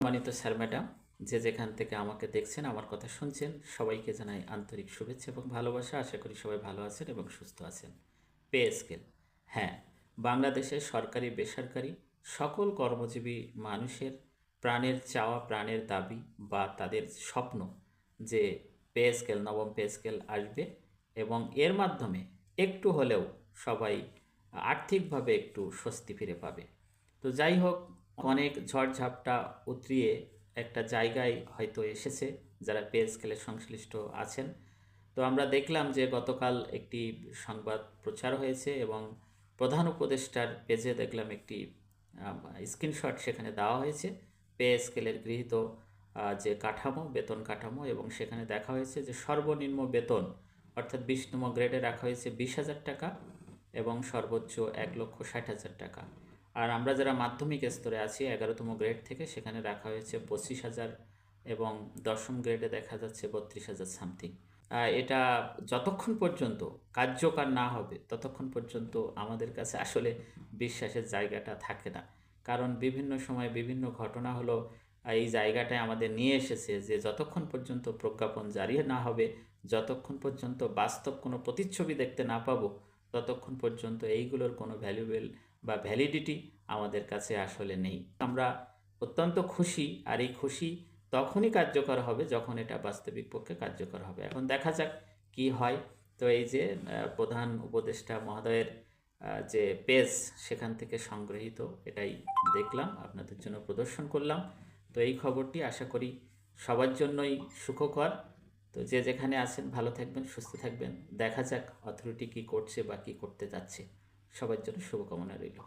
সম্মানিত sir madam, যে যেখান থেকে আমাকে দেখছেন, আমার কথা শুনছেন, সবাইকে জানাই আন্তরিক শুভেচ্ছা এবং ভালোবাসা। আশা করি সবাই ভালো আছেন এবং সুস্থ আছেন। পে স্কেল, হ্যাঁ, বাংলাদেশের সরকারি বেসরকারি সকল কর্মজীবী মানুষের প্রাণের চাওয়া, প্রাণের দাবি বা তাদের স্বপ্ন যে পে স্কেল, নবম পে স্কেল আসবে এবং এর মাধ্যমে একটু হলেও সবাই আর্থিকভাবে একটু স্বস্তি ফিরে পাবে। তো যাই হোক, অনেক ঝড়ঝাপটা উতরিয়ে একটা জায়গায় হয়তো এসেছে যারা পে স্কেলে সংশ্লিষ্ট আছেন। তো আমরা দেখলাম যে গতকাল একটি সংবাদ প্রচার হয়েছে এবং প্রধান উপদেষ্টার পেজে দেখলাম একটি স্ক্রিনশট সেখানে দেওয়া হয়েছে পে স্কেলের গৃহীত যে কাঠামো, বেতন কাঠামো, এবং সেখানে দেখা হয়েছে যে সর্বনিম্ন বেতন অর্থাৎ 20তম গ্রেডে রাখা হয়েছে 20,000 টাকা এবং সর্বোচ্চ 1,60,000 টাকা। আর আমরা যারা মাধ্যমিক স্তরে আছি 11তম গ্রেড থেকে সেখানে রাখা হয়েছে 25,000 এবং 10ম গ্রেডে দেখা যাচ্ছে 32,000 সামথিং। এটা যতক্ষণ পর্যন্ত কার্যকর না হবে ততক্ষণ পর্যন্ত আমাদের কাছে আসলে বিশ্বাসের জায়গাটা থাকে না। কারণ বিভিন্ন সময় বিভিন্ন ঘটনা হলো এই জায়গাটায় আমাদের নিয়ে এসেছে যে যতক্ষণ পর্যন্ত প্রজ্ঞাপন জারি না হবে, যতক্ষণ পর্যন্ত বাস্তব কোনো প্রতিচ্ছবি দেখতে না পাবো, ততক্ষণ পর্যন্ত এইগুলোর কোনো ভ্যালুয়েবল বা ভ্যালিডিটি আমাদের কাছে আসলে নেই। আমরা অত্যন্ত খুশি, আর এই খুশি তখনই কার্যকর হবে যখন এটা বাস্তবিক পক্ষে কার্যকর হবে। এখন দেখা যাক কি হয়। তো এই যে প্রধান উপদেষ্টা মহোদয়ের যে পেজ সেখান থেকে সংগৃহীত, এটাই দেখলাম, আপনাদের জন্য প্রদর্শন করলাম। তো এই খবরটি আশা করি সবার জন্যই সুখকর। তো যে যেখানে আছেন ভালো থাকবেন, সুস্থ থাকবেন। দেখা যাক অথরিটি কী করছে বা কী করতে যাচ্ছে। সবার জন্য শুভকামনা রইল।